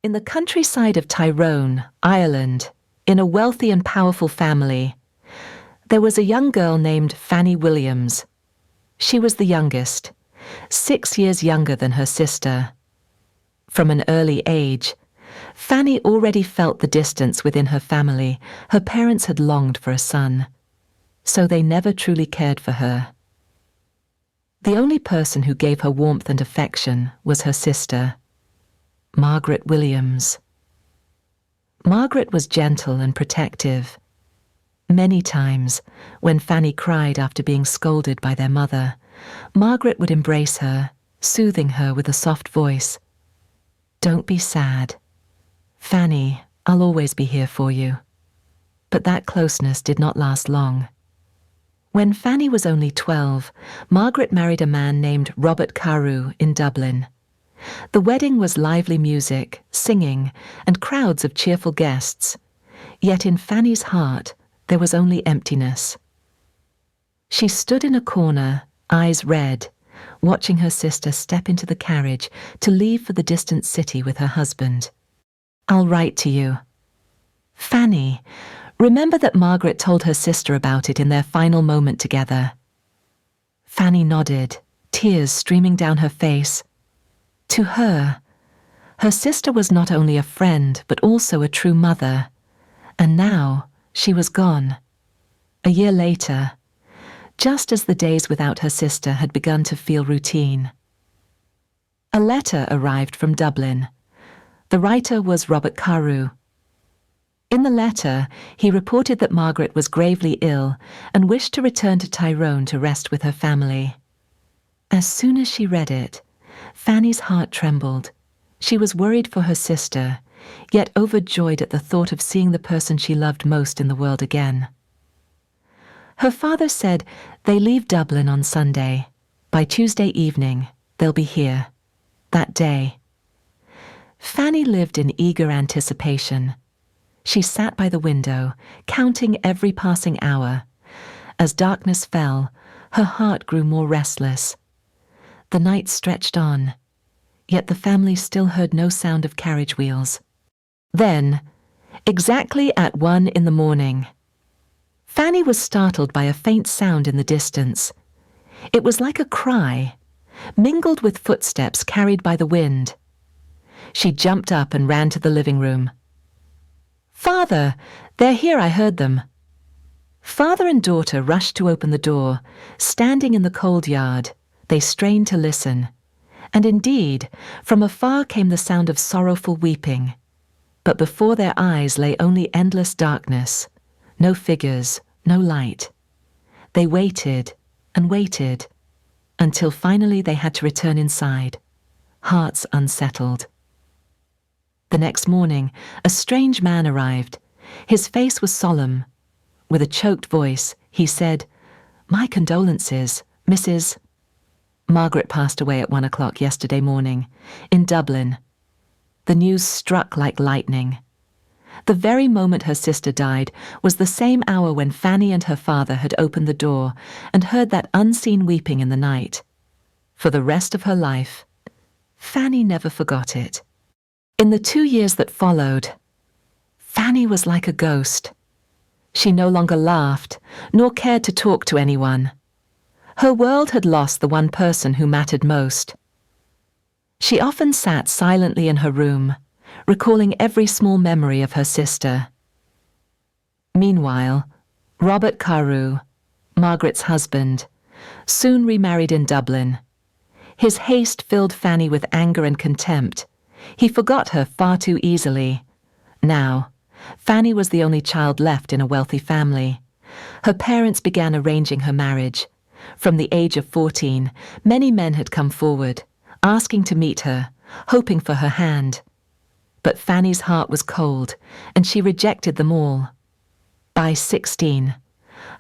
In the countryside of Tyrone, Ireland, in a wealthy and powerful family, there was a young girl named Fanny Williams. She was the youngest, 6 years younger than her sister. From an early age, Fanny already felt the distance within her family. Her parents had longed for a son, so they never truly cared for her. The only person who gave her warmth and affection was her sister, Margaret Williams. Margaret was gentle and protective. Many times, when Fanny cried after being scolded by their mother, Margaret would embrace her, soothing her with a soft voice. "Don't be sad. Fanny, I'll always be here for you." But that closeness did not last long. When Fanny was only 12, Margaret married a man named Robert Carew in Dublin. The wedding was lively music, singing, and crowds of cheerful guests. Yet in Fanny's heart, there was only emptiness. She stood in a corner, eyes red, watching her sister step into the carriage to leave for the distant city with her husband. "I'll write to you. Fanny, remember that Margaret told her sister about it in their final moment together." Fanny nodded, tears streaming down her face. To her sister was not only a friend but also a true mother, and now she was gone. A year later, just as the days without her sister had begun to feel routine, a letter arrived from Dublin. The writer was Robert Carew. In the letter, he reported that Margaret was gravely ill and wished to return to Tyrone to rest with her family. As soon as she read it, Fanny's heart trembled. She was worried for her sister, yet overjoyed at the thought of seeing the person she loved most in the world again. Her father said they leave Dublin on Sunday. By Tuesday evening, they'll be here. That day. Fanny lived in eager anticipation. She sat by the window, counting every passing hour. As darkness fell, her heart grew more restless. The night stretched on, yet the family still heard no sound of carriage wheels. Then, exactly at 1 in the morning, Fanny was startled by a faint sound in the distance. It was like a cry, mingled with footsteps carried by the wind. She jumped up and ran to the living room. "Father, they're here, I heard them." Father and daughter rushed to open the door. Standing in the cold yard, they strained to listen, and indeed, from afar came the sound of sorrowful weeping. But before their eyes lay only endless darkness, no figures, no light. They waited and waited, until finally they had to return inside, hearts unsettled. The next morning, a strange man arrived. His face was solemn. With a choked voice, he said, "My condolences, Mrs. Margaret passed away at 1 o'clock yesterday morning, in Dublin." The news struck like lightning. The very moment her sister died was the same hour when Fanny and her father had opened the door and heard that unseen weeping in the night. For the rest of her life, Fanny never forgot it. In the 2 years that followed, Fanny was like a ghost. She no longer laughed, nor cared to talk to anyone. Her world had lost the one person who mattered most. She often sat silently in her room, recalling every small memory of her sister. Meanwhile, Robert Carew, Margaret's husband, soon remarried in Dublin. His haste filled Fanny with anger and contempt. He forgot her far too easily. Now, Fanny was the only child left in a wealthy family. Her parents began arranging her marriage. From the age of 14, many men had come forward, asking to meet her, hoping for her hand. But Fanny's heart was cold, and she rejected them all. By 16,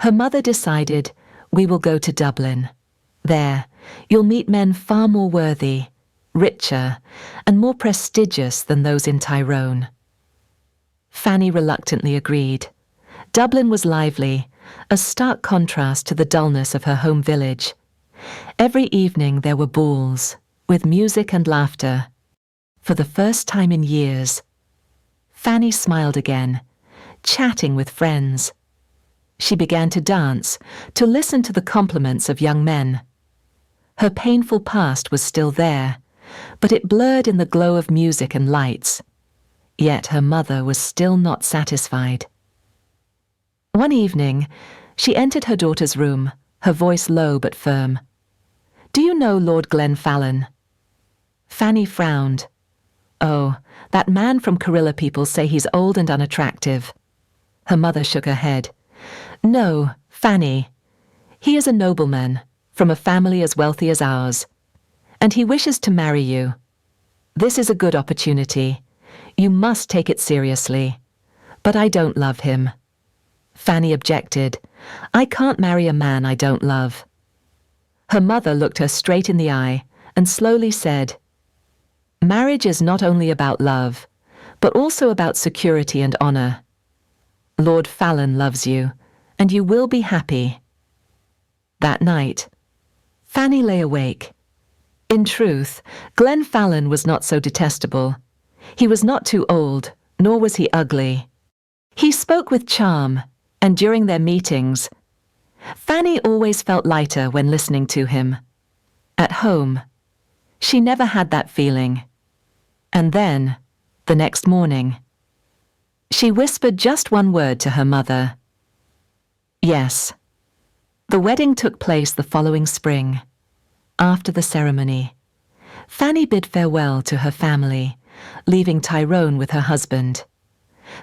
her mother decided, "We will go to Dublin. There, you'll meet men far more worthy, richer, and more prestigious than those in Tyrone." Fanny reluctantly agreed. Dublin was lively, a stark contrast to the dullness of her home village. Every evening there were balls, with music and laughter. for the first time in years. Fanny smiled again, chatting with friends. She began to dance, to listen to the compliments of young men. Her painful past was still there, but it blurred in the glow of music and lights. Yet her mother was still not satisfied. One evening, she entered her daughter's room, her voice low but firm. "Do you know Lord Fallon?" Fanny frowned. "Oh, that man from Carilla people say he's old and unattractive." Her mother shook her head. "No, Fanny. He is a nobleman, from a family as wealthy as ours, and he wishes to marry you. This is a good opportunity. You must take it seriously. But I don't love him." Fanny objected. "I can't marry a man I don't love." Her mother looked her straight in the eye and slowly said, "Marriage is not only about love, but also about security and honor. Lord Fallon loves you, and you will be happy." That night, Fanny lay awake. In truth, Fallon was not so detestable. He was not too old, nor was he ugly. He spoke with charm, and during their meetings, Fanny always felt lighter when listening to him. At home, she never had that feeling. And then, the next morning, she whispered just one word to her mother. Yes. The wedding took place the following spring. After the ceremony, Fanny bid farewell to her family, leaving Tyrone with her husband.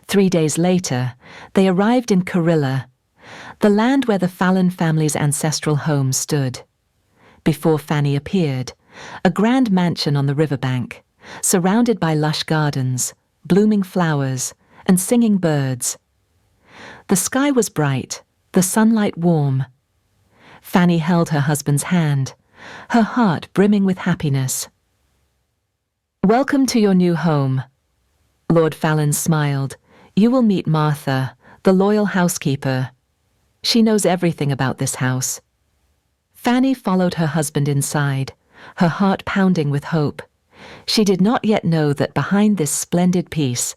3 days later, they arrived in Carilla, the land where the Fallon family's ancestral home stood. Before Fanny appeared, a grand mansion on the riverbank, surrounded by lush gardens, blooming flowers, and singing birds. The sky was bright, the sunlight warm. Fanny held her husband's hand, her heart brimming with happiness. "Welcome to your new home." Lord Fallon smiled. "You will meet Martha, the loyal housekeeper. She knows everything about this house." Fanny followed her husband inside, her heart pounding with hope. She did not yet know that behind this splendid peace,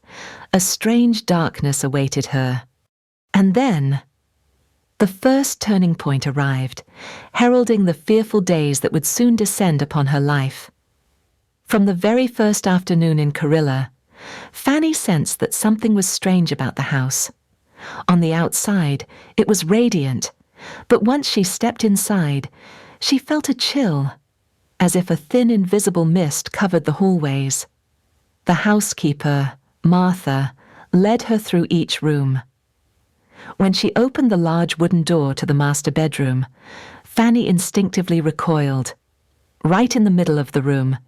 a strange darkness awaited her. And then, the first turning point arrived, heralding the fearful days that would soon descend upon her life. From the very first afternoon in Carilla, Fanny sensed that something was strange about the house. On the outside, it was radiant, but once she stepped inside, she felt a chill, as if a thin invisible mist covered the hallways. The housekeeper, Martha, led her through each room. When she opened the large wooden door to the master bedroom, Fanny instinctively recoiled. Right in the middle of the room,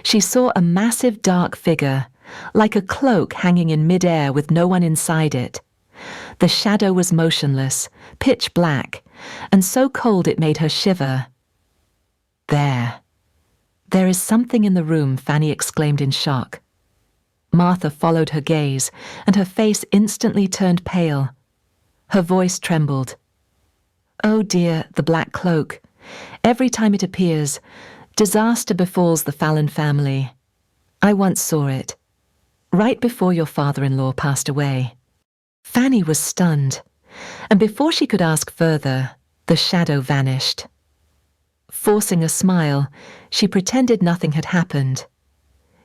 she saw a massive dark figure, like a cloak hanging in mid-air with no one inside it. The shadow was motionless, pitch black, and so cold it made her shiver. There is something in the room," Fanny exclaimed in shock. Martha followed her gaze, and her face instantly turned pale. Her voice trembled. "Oh dear, the black cloak. Every time it appears, disaster befalls the Fallon family. I once saw it, right before your father-in-law passed away." Fanny was stunned, and before she could ask further, the shadow vanished. Forcing a smile, she pretended nothing had happened.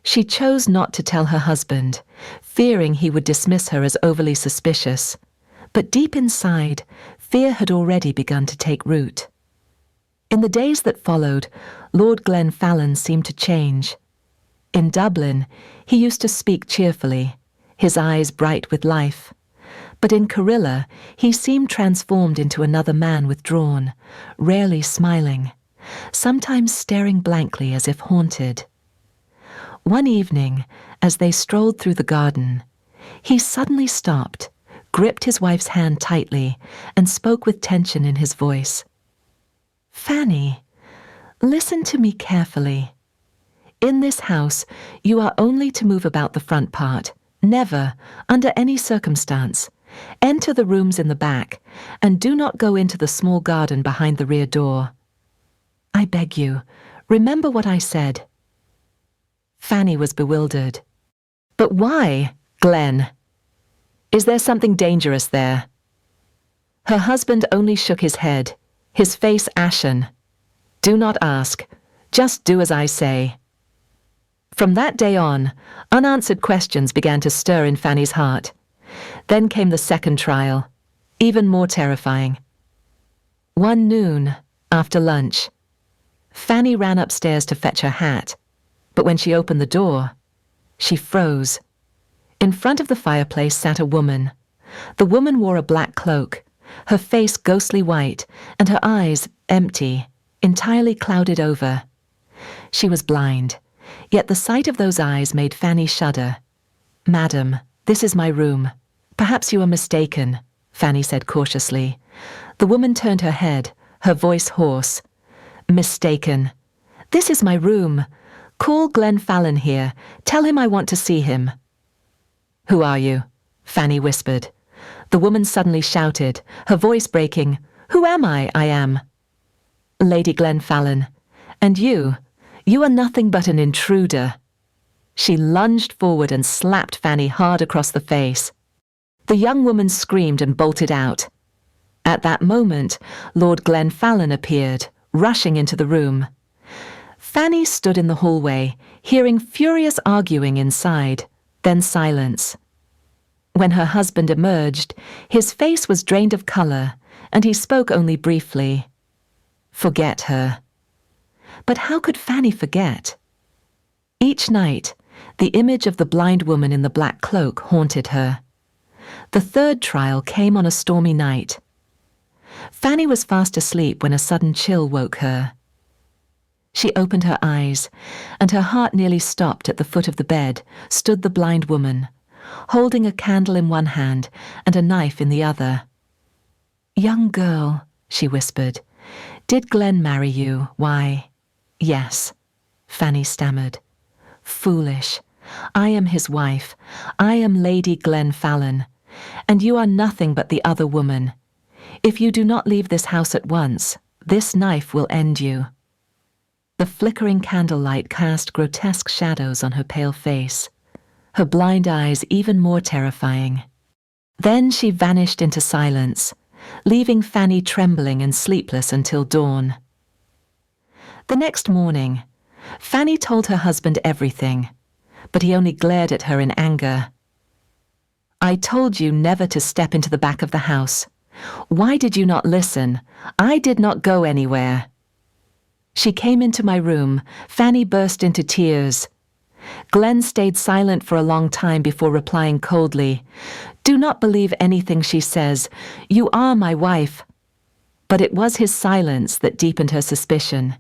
She chose not to tell her husband, fearing he would dismiss her as overly suspicious. But deep inside, fear had already begun to take root. In the days that followed, Lord Fallon seemed to change. In Dublin, he used to speak cheerfully, his eyes bright with life. But in Carilla, he seemed transformed into another man withdrawn, rarely smiling, sometimes staring blankly as if haunted. One evening, as they strolled through the garden, he suddenly stopped, gripped his wife's hand tightly, and spoke with tension in his voice. "Fanny, listen to me carefully. In this house, you are only to move about the front part, never, under any circumstance. Enter the rooms in the back, and do not go into the small garden behind the rear door. I beg you, remember what I said." Fanny was bewildered. But why, Glenn? Is there something dangerous there? Her husband only shook his head, his face ashen. Do not ask. Just do as I say. From that day on, unanswered questions began to stir in Fanny's heart. Then came the second trial, even more terrifying. One noon, after lunch, Fanny ran upstairs to fetch her hat, but when she opened the door, she froze. In front of the fireplace sat a woman. The woman wore a black cloak, her face ghostly white, and her eyes empty, entirely clouded over. She was blind, yet the sight of those eyes made Fanny shudder. "Madam, this is my room. Perhaps you are mistaken," Fanny said cautiously. The woman turned her head, her voice hoarse. "Mistaken. This is my room. Call Glenn Fallon here. Tell him I want to see him." "Who are you?" Fanny whispered. The woman suddenly shouted, her voice breaking. "Who am I? I am Lady Glenn Fallon. And you are nothing but an intruder." She lunged forward and slapped Fanny hard across the face. The young woman screamed and bolted out. At that moment, Lord Glenn Fallon appeared, rushing into the room. Fanny stood in the hallway, hearing furious arguing inside, then silence. When her husband emerged, his face was drained of colour, and he spoke only briefly. Forget her. But how could Fanny forget? Each night, the image of the blind woman in the black cloak haunted her. The third trial came on a stormy night. Fanny was fast asleep when a sudden chill woke her. She opened her eyes, and her heart nearly stopped. At the foot of the bed stood the blind woman, holding a candle in one hand and a knife in the other. "Young girl," she whispered, "did Glenn marry you? Why, yes," Fanny stammered. "Foolish. I am his wife. I am Lady Glenn Fallon, and you are nothing but the other woman. If you do not leave this house at once, this knife will end you." The flickering candlelight cast grotesque shadows on her pale face, her blind eyes even more terrifying. Then she vanished into silence, leaving Fanny trembling and sleepless until dawn. The next morning, Fanny told her husband everything, but he only glared at her in anger. "I told you never to step into the back of the house. Why did you not listen? I did not go anywhere." She came into my room. Fanny burst into tears. Glenn stayed silent for a long time before replying coldly, "Do not believe anything she says. You are my wife." But it was his silence that deepened her suspicion.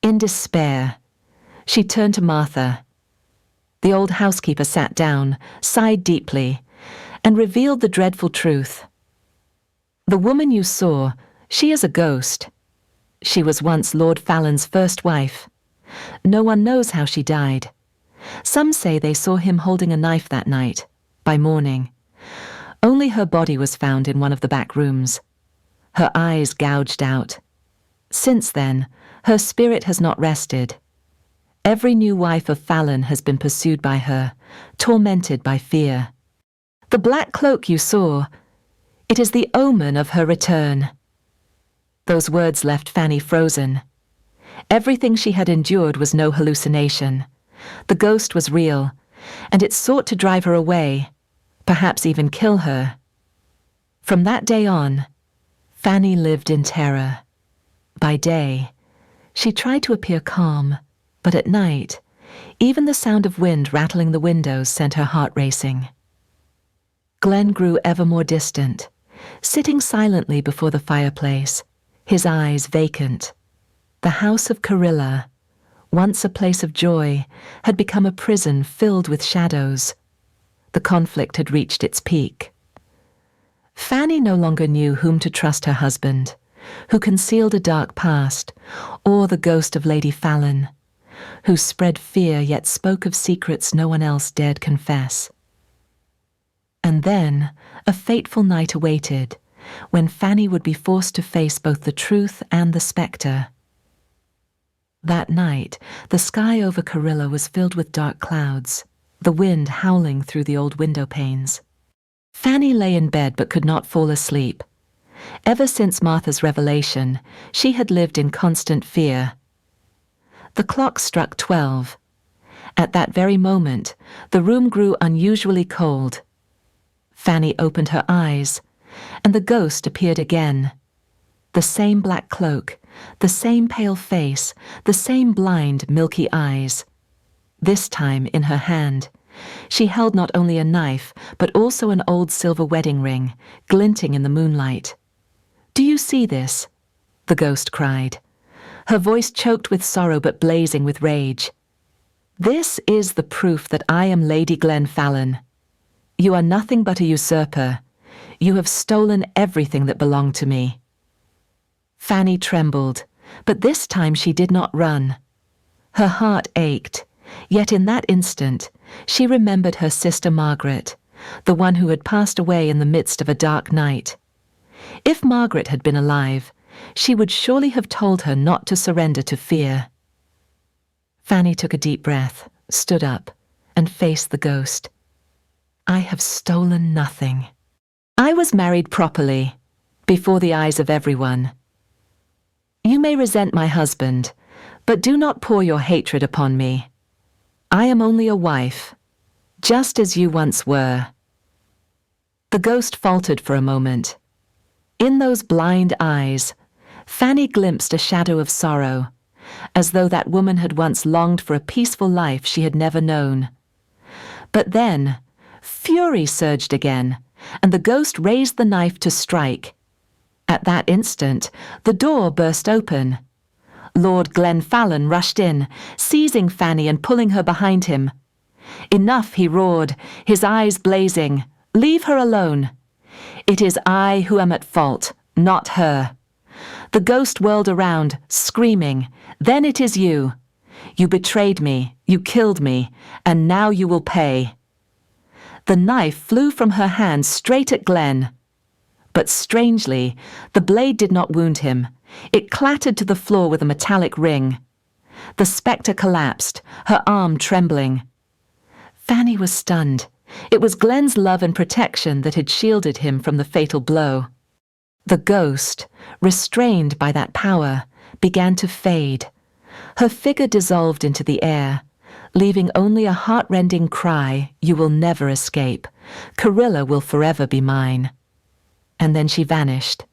In despair, she turned to Martha. The old housekeeper sat down, sighed deeply, and revealed the dreadful truth. "The woman you saw, she is a ghost. She was once Lord Fallon's first wife. No one knows how she died. Some say they saw him holding a knife that night, by morning. Only her body was found in one of the back rooms, her eyes gouged out. Since then, her spirit has not rested. Every new wife of Fallon has been pursued by her, tormented by fear. The black cloak you saw, it is the omen of her return." Those words left Fanny frozen. Everything she had endured was no hallucination. The ghost was real, and it sought to drive her away, perhaps even kill her. From that day on, Fanny lived in terror. By day, she tried to appear calm, but at night, even the sound of wind rattling the windows sent her heart racing. Glenn grew ever more distant, sitting silently before the fireplace, his eyes vacant. The house of Carilla, once a place of joy, had become a prison filled with shadows. The conflict had reached its peak. Fanny no longer knew whom to trust: her husband, who concealed a dark past, or the ghost of Lady Fallon, who spread fear yet spoke of secrets no one else dared confess. And then a fateful night awaited, when Fanny would be forced to face both the truth and the spectre. That night, the sky over Carilla was filled with dark clouds, the wind howling through the old window panes. Fanny lay in bed but could not fall asleep. Ever since Martha's revelation, she had lived in constant fear. The clock struck 12. At that very moment, the room grew unusually cold. Fanny opened her eyes, and the ghost appeared again. The same black cloak, the same pale face, the same blind, milky eyes. This time in her hand, she held not only a knife, but also an old silver wedding ring, glinting in the moonlight. "Do you see this?" the ghost cried, her voice choked with sorrow but blazing with rage. "This is the proof that I am Lady Glen Fallon. You are nothing but a usurper. You have stolen everything that belonged to me." Fanny trembled, but this time she did not run. Her heart ached, yet in that instant she remembered her sister Margaret, the one who had passed away in the midst of a dark night. If Margaret had been alive, she would surely have told her not to surrender to fear. Fanny took a deep breath, stood up, and faced the ghost. "I have stolen nothing. I was married properly, before the eyes of everyone. You may resent my husband, but do not pour your hatred upon me. I am only a wife, just as you once were." The ghost faltered for a moment. In those blind eyes, Fanny glimpsed a shadow of sorrow, as though that woman had once longed for a peaceful life she had never known. But then, fury surged again, and the ghost raised the knife to strike. At that instant, the door burst open. Lord Glen Fallon rushed in, seizing Fanny and pulling her behind him. "Enough," he roared, his eyes blazing. "Leave her alone. It is I who am at fault, not her." The ghost whirled around, screaming, "Then it is you. You betrayed me, you killed me, and now you will pay." The knife flew from her hand straight at Glen. But strangely, the blade did not wound him. It clattered to the floor with a metallic ring. The spectre collapsed, her arm trembling. Fanny was stunned. It was Glen's love and protection that had shielded him from the fatal blow. The ghost, restrained by that power, began to fade. Her figure dissolved into the air, leaving only a heart-rending cry, "You will never escape. Carilla will forever be mine." And then she vanished.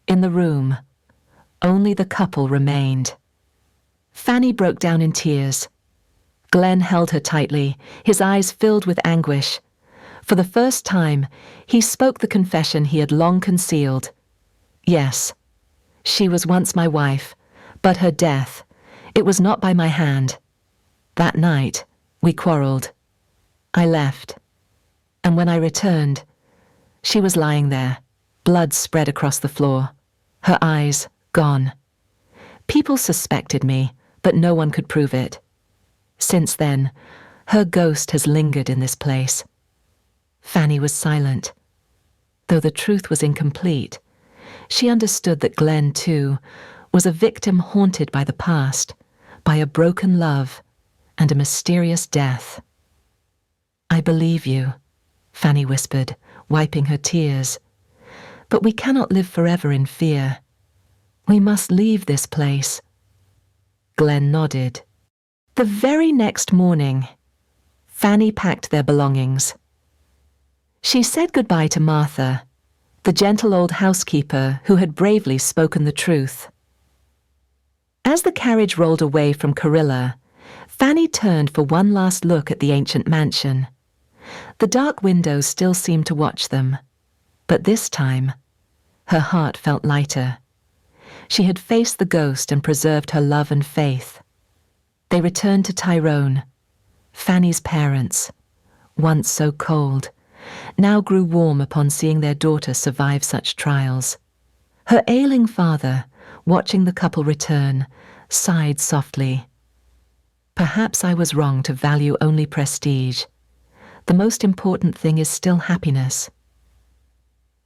In the room, only the couple remained. Fanny broke down in tears. Glen held her tightly, his eyes filled with anguish. For the first time, he spoke the confession he had long concealed. "Yes, she was once my wife, but her death, it was not by my hand. That night, we quarreled. I left, and when I returned, she was lying there, blood spread across the floor, her eyes gone. People suspected me, but no one could prove it. Since then, her ghost has lingered in this place." Fanny was silent. Though the truth was incomplete, she understood that Glen, too, was a victim haunted by the past, by a broken love, and a mysterious death. "I believe you," Fanny whispered, wiping her tears. "But we cannot live forever in fear. We must leave this place." Glen nodded. The very next morning, Fanny packed their belongings. She said goodbye to Martha, the gentle old housekeeper who had bravely spoken the truth. As the carriage rolled away from Carilla, Fanny turned for one last look at the ancient mansion. The dark windows still seemed to watch them, but this time, her heart felt lighter. She had faced the ghost and preserved her love and faith. They returned to Tyrone. Fanny's parents, once so cold, now grew warm upon seeing their daughter survive such trials. Her ailing father, watching the couple return, sighed softly. "Perhaps I was wrong to value only prestige. The most important thing is still happiness."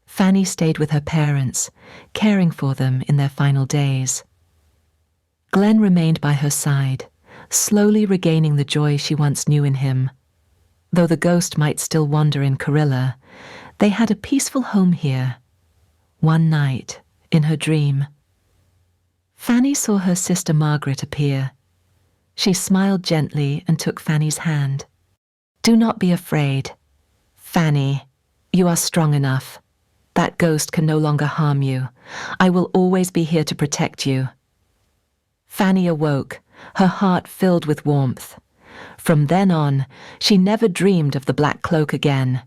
Fanny stayed with her parents, caring for them in their final days. Glenn remained by her side, slowly regaining the joy she once knew in him. Though the ghost might still wander in Corilla, they had a peaceful home here. One night, in her dream, Fanny saw her sister Margaret appear. She smiled gently and took Fanny's hand. "Do not be afraid. Fanny, you are strong enough. That ghost can no longer harm you. I will always be here to protect you." Fanny awoke, her heart filled with warmth. From then on, she never dreamed of the black cloak again.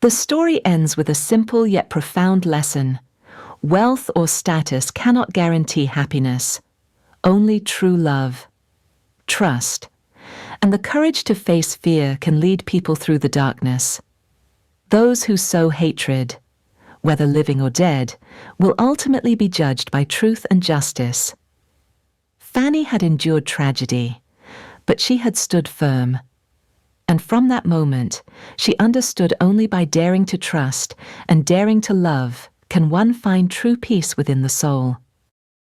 The story ends with a simple yet profound lesson. Wealth or status cannot guarantee happiness. Only true love, trust, and the courage to face fear can lead people through the darkness. Those who sow hatred, whether living or dead, will ultimately be judged by truth and justice. Fanny had endured tragedy, but she had stood firm. And from that moment, she understood only by daring to trust and daring to love can one find true peace within the soul.